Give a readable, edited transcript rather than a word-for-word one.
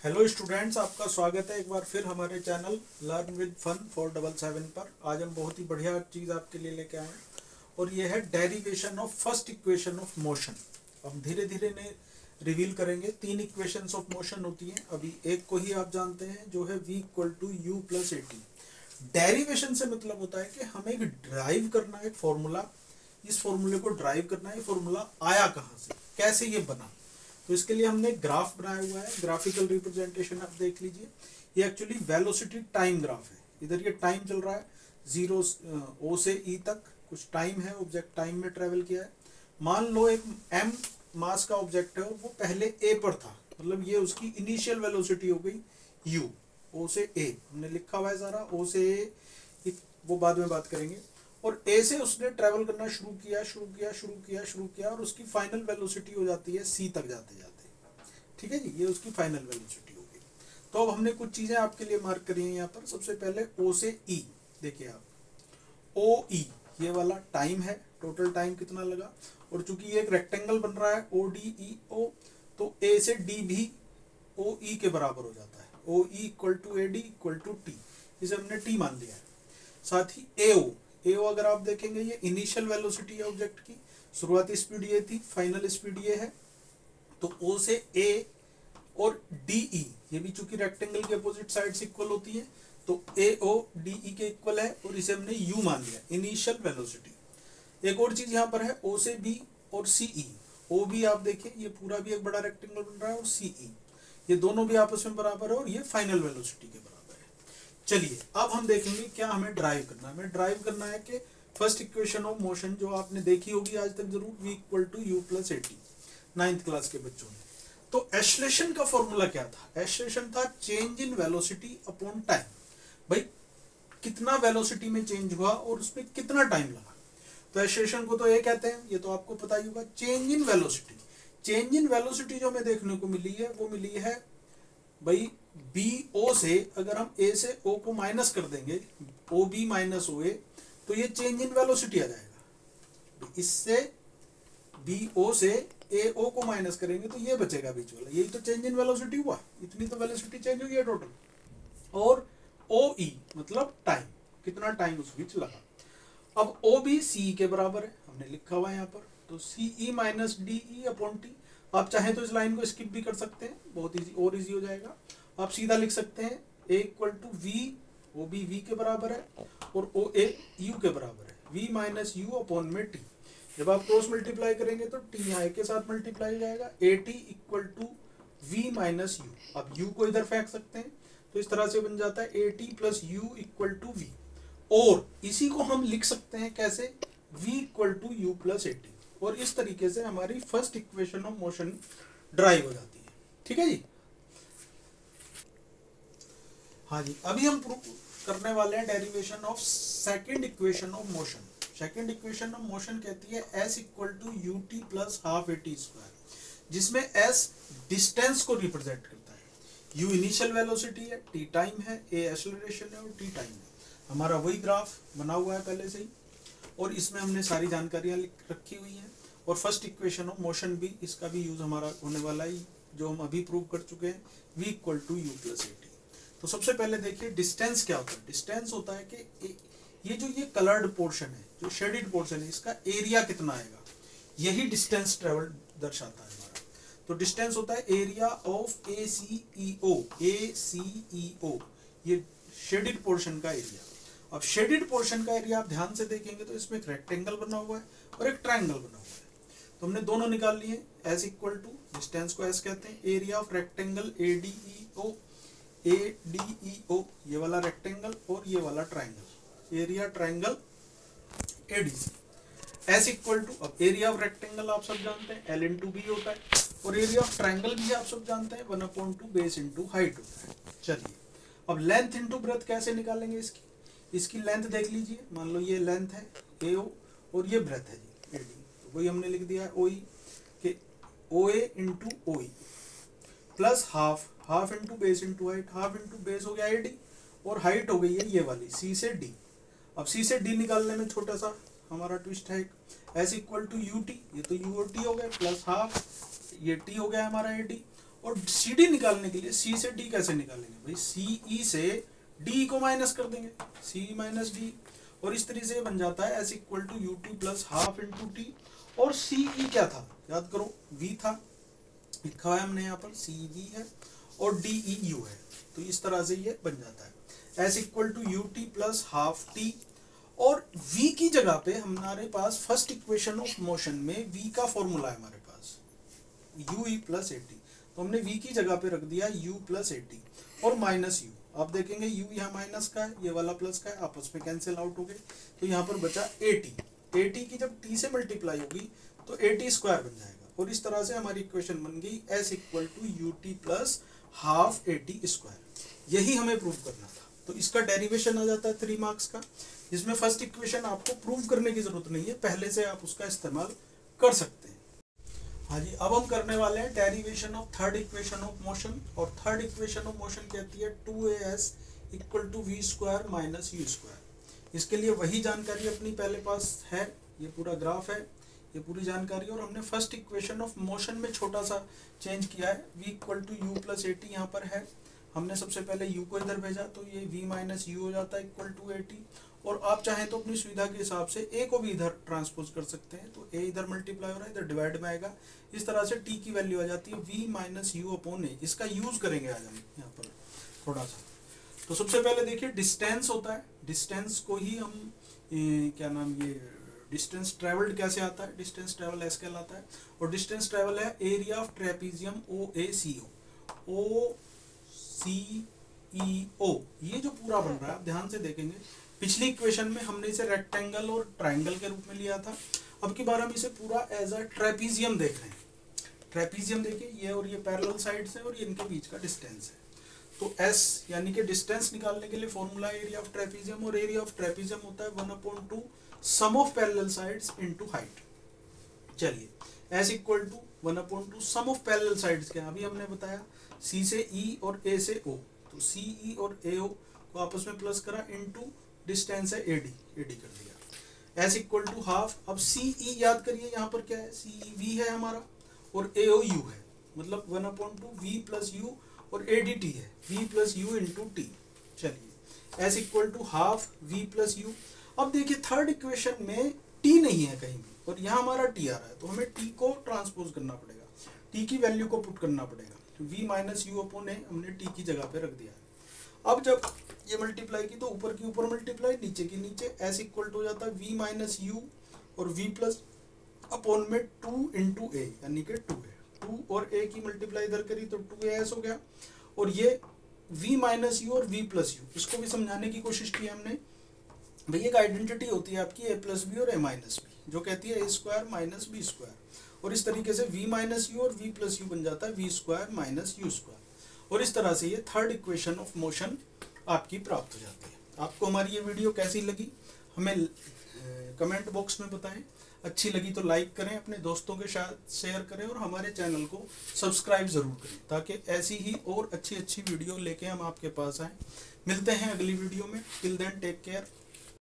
Hello students, आपका स्वागत है एक बार फिर हमारे चैनल लर्न विद फन 477 पर। आज हम बहुत ही बढ़िया चीज़ आपके लिए लेके आए हैं और ये है derivation of first equation of motion. हम धीरे धीरे ने रिवील करेंगे। तीन इक्वेशंस ऑफ मोशन होती हैं, अभी एक को ही आप जानते हैं जो है v equal to U plus A T. Derivation से मतलब होता है कि हमें एक ड्राइव करना है, एक फॉर्मूला, इस फॉर्मूले को ड्राइव करना है। ये फॉर्मूला आया कहाँ से, कैसे ये बना। तो इसके लिए हमने ग्राफ बनाया हुआ है, ग्राफिकल रिप्रेजेंटेशन आप देख लीजिए। ये एक्चुअली वेलोसिटी टाइम ग्राफ है। इधर ये टाइम चल रहा है, जीरो ओ से ई तक कुछ टाइम है, ऑब्जेक्ट टाइम में ट्रेवल किया है। मान लो एक एम मास का ऑब्जेक्ट है और वो पहले ए पर था, मतलब ये उसकी इनिशियल वेलोसिटी हो गई यू। ओ से ए हमने लिखा हुआ है सारा, ओ से ए वो बाद में बात करेंगे। और ए से उसने ट्रेवल करना शुरू किया और उसकी फाइनल वेलोसिटी हो जाती है सी तक जाते जाते। ठीक है जी, ये उसकी फाइनल वेलोसिटी हो गई। तो अब हमने कुछ चीजें आपके लिए मार्क करी हैं यहाँ पर। सबसे पहले ओ से ई, देखिए आप, ओ ई ये वाला टाइम है, टोटल टाइम कितना लगा। और चूंकि ये एक रेक्टेंगल बन रहा है ओ डी ई ओ, तो ए से डी भी ओ ई के बराबर हो जाता है। O E equal to A D equal to T, इसे हमने टी मान लिया है। साथ ही एओ अगर आप देखेंगे ये इनिशियल वेलोसिटी है ऑब्जेक्ट की, शुरुआती स्पीड ये थी, फाइनल स्पीड ये है। तो ओ से ए और डीई ये भी चूंकि रेक्टेंगल के अपोजिट साइड्स इक्वल होती है, तो ए ओ डीई के इक्वल है और इसे हमने यू मान लिया, इनिशियल वेलोसिटी। एक और चीज यहाँ पर है ओ से बी और सीई। ओ भी आप देखिए ये पूरा भी एक बड़ा रेक्टेंगल बन रहा है, और सीई ये दोनों भी आपस में बराबर है और ये फाइनल वेलोसिटी के बराबर है। चलिए अब हम देखेंगे क्या हमें ड्राइव करना है। हमें ड्राइव करना है कि फर्स्ट इक्वेशन ऑफ मोशन जो आपने देखी होगी आज तक जरूर, v equal to U plus A T, 9th class के बच्चों ने। तो एक्सेलरेशन का फॉर्मूला क्या था? एक्सेलरेशन था change in velocity upon time. भाई कितना वेलोसिटी में चेंज हुआ और उसमें कितना टाइम लगा। तो एक्सेलरेशन को तो ये कहते हैं, ये तो आपको पता ही होगा, change in velocity. Change in velocity जो हमें देखने को मिली है वो मिली है भाई बी ओ से, अगर हम ए से ओ को माइनस कर देंगे, ओ बी माइनस ओ ए, तो ये चेंज इन वेलोसिटी आ जाएगा। इससे बी ओ से ए ओ को माइनस करेंगे तो ये बचेगा बीच वाला, यही तो चेंज इन वेलोसिटी हुआ। इतनी तो वेलोसिटी चेंज हुई है टोटल। और ओ ई मतलब टाइम, कितना टाइम उस बीच लगा। अब ओ बी सी के बराबर है, हमने लिखा हुआ है यहाँ पर, तो C E minus D E upon T. आप चाहें तो इस लाइन को स्किप भी कर सकते हैं, बहुत इजी और इजी हो जाएगा। आप सीधा लिख सकते हैं A equal to V, O B V के बराबर है और ओ ए यू के बराबर है, वी माइनस यू अपॉन में टी। जब आप क्रॉस मल्टीप्लाई करेंगे तो टी यहाँ के साथ मल्टीप्लाई हो जाएगा, A T equal to V minus U. अब यू को इधर फेंक सकते हैं, तो इस तरह से बन जाता है A T plus U equal to V. और इसी को हम लिख सकते हैं कैसे, v equal to U plus A T. और इस तरीके से हमारी first equation of motion drive हो जाती है। ठीक है जी, हाँ जी। अभी हम प्रूव करने वाले हैं derivation of second equation of motion. Second equation of motion कहती है s equal to U T plus half A T square, जिसमें s डिस्टेंस को रिप्रेजेंट करता है, u इनिशियल वेलोसिटी है, t टाइम है, a एक्सेलरेशन है और t टाइम है। हमारा वही ग्राफ बना हुआ है पहले से ही, और इसमें हमने सारी जानकारियां रखी हुई हैं। और फर्स्ट इक्वेशन ऑफ मोशन भी, इसका भी यूज हमारा होने वाला है, जो हम अभी प्रूव कर चुके हैं, v equal to U plus A T. तो सबसे पहले देखिए डिस्टेंस क्या होता है। डिस्टेंस होता है कि ये जो ये कलर्ड पोर्शन है, जो शेडेड पोर्शन है, इसका एरिया कितना आएगा, यही डिस्टेंस ट्रेवल दर्शाता है हमारा। तो डिस्टेंस होता है area of A C E O, A C E O, ये शेडेड पोर्शन का एरिया। अब शेडेड पोर्शन का एरिया आप ध्यान से देखेंगे तो इसमें एक रेक्टेंगल बना हुआ है और एक ट्रायंगल बना हुआ है। तो हमने दोनों निकाल लिए। एस इक्वल टू, डिस्टेंस को एस कहते हैं, area of rectangle A D E O, A D E O ये वाला रेक्टेंगल और ये वाला triangle, area triangle A D C. S equal to, अब एरिया ऑफ रेक्टेंगल आप सब जानते हैं एल इंटू बी होता है, और एरिया ऑफ ट्रायंगल भी आप सब जानते हैं 1/2 बेस इंटू हाइट होता है। चलिए अब लेंथ इंटू ब्रेथ कैसे निकालेंगे इसकी। इसकी लेंथ देख लीजिए, मान लो ये लेंथ है ए ओ और ये ब्रेथ है जी ए डी, तो वही हमने लिख दिया है ओ ई के O A into O E plus half, half into base into height, half into base हो गया ए डी और हाइट हो गई है ये वाली सी से डी। अब सी से डी निकालने में छोटा सा हमारा ट्विस्ट है, S equal to U T, ये तो यू और टी हो गया, प्लस हाफ ये टी हो गया हमारा ए डी, और सी डी निकालने के लिए सी से डी कैसे निकालेंगे भाई, सी ई से डी को माइनस कर देंगे, सी माइनस डी, और इस तरीके से बन जाता है S equal to U T plus half into T. और सी ई क्या था, याद करो वी था, लिखा है हमने यहाँ पर सी वी है और डी ई यू है, तो इस तरह से ये बन जाता है S equal to U T plus half T. और v की जगह पे हमारे पास फर्स्ट इक्वेशन ऑफ मोशन में v का फॉर्मूला है हमारे पास u e plus A T, तो हमने v की जगह पे रख दिया u प्लस ए टी और माइनस u। आप देखेंगे u यहाँ माइनस का है, ये वाला प्लस का है, आपस में कैंसिल आउट हो गए, तो यहाँ पर बचा ए टी की जब t से मल्टीप्लाई होगी तो ए टी स्क्वायर बन जाएगा, और इस तरह से हमारी इक्वेशन बन गई s equal to U T plus half A T square. यही हमें प्रूव करना था, तो इसका डेरिवेशन आ जाता है 3 मार्क्स का, जिसमें फर्स्ट इक्वेशन आपको प्रूव करने की जरूरत नहीं है, पहले से आप उसका इस्तेमाल कर सकते हैं। हाँ जी, अब हम करने वाले हैं derivation of third equation of motion, और थर्ड इक्वेशन ऑफ मोशन कहती है 2as equal to V square minus U square. इसके लिए वही जानकारी अपनी पहले पास है, ये पूरा ग्राफ है, ये पूरी जानकारी, और हमने फर्स्ट इक्वेशन ऑफ मोशन में छोटा सा चेंज किया है, v equal to U plus A T यहाँ पर है, हमने सबसे पहले u को इधर भेजा तो ये v माइनस यू हो जाता है इक्वल टू ए टी, और आप चाहें तो अपनी सुविधा के हिसाब से a को भी इधर ट्रांसपोज कर सकते हैं, तो a इधर मल्टीप्लाई हो रहा है, इधर डिवाइड में आएगा, इस तरह से t की वैल्यू आ जाती है v माइनस यू अपॉन ए। इसका यूज करेंगे आज हम यहाँ पर थोड़ा सा। तो सबसे पहले देखिए डिस्टेंस होता है, डिस्टेंस को ही हम क्या नाम, ये डिस्टेंस ट्रेवल्ड कैसे आता है, डिस्टेंस ट्रेवल ऐसे कहलाता है, और डिस्टेंस ट्रेवल है area of trapezium O A C O CEO। ये जो पूरा बन रहा है आप ध्यान से देखेंगे, पिछली इक्वेशन में हमने इसे रेक्टेंगल और ट्राइंगल के रूप में लिया था, अब की बार हम इसे पूरा एज अ ट्रेपीजियम देख रहे हैं। ट्रेपीजियम देखिए, ये और ये पैरेलल साइड्स है और ये इनके बीच का डिस्टेंस है, तो S यानी कि डिस्टेंस निकालने के लिए फॉर्मूला एरिया ऑफ ट्रेपीजियम, और एरिया ऑफ ट्रेपीजियम होता है 1/2 sum of parallel sides into height. चलिए S equal to 1/2 sum of parallel sides क्या, अभी हमने बताया C से E और A से O, तो CE और AO को आपस में प्लस करा इनटू डिस्टेंस है AD कर दिया, S इक्वल टू हाफ। अब CE याद करिए यहाँ पर क्या है, CE V है हमारा और AO U है, मतलब 1/2 V प्लस U और AD T है, V plus U into T। चलिए S equal to half V plus U। अब देखिए थर्ड इक्वेशन में T नहीं है कहीं भी, और यहाँ हमारा T आ रहा है, तो हमें T को ट्रांसपोज करना पड़ेगा, T की वैल्यू को पुट करना पड़ेगा, तो V माइनस यू अपॉन ए हमने T की जगह पे रख दिया है। अब जब ये मल्टीप्लाई की तो ऊपर की ऊपर मल्टीप्लाई, नीचे की नीचे, S इक्वल टू हो जाता है V माइनस यू और V प्लस अपॉन में 2 इंटू ए, यानी कि 2 है, 2 और a की मल्टीप्लाई इधर करी तो 2as हो गया, और ये V माइनस यू और V प्लस यू, इसको भी समझाने की कोशिश की हमने। भैया एक आइडेंटिटी होती है आपकी a प्लस बी और a माइनस बी, जो कहती है a square minus B square, और इस तरीके से v माइनस यू और v प्लस यू बन जाता है v square minus U square, और इस तरह से ये थर्ड इक्वेशन ऑफ मोशन आपकी प्राप्त हो जाती है। आपको हमारी ये वीडियो कैसी लगी हमें कमेंट बॉक्स में बताएं, अच्छी लगी तो लाइक करें, अपने दोस्तों के साथ शेयर करें, और हमारे चैनल को सब्सक्राइब ज़रूर करें, ताकि ऐसी ही और अच्छी वीडियो लेके हम आपके पास आएँ। मिलते हैं अगली वीडियो में, टिल देन टेक केयर।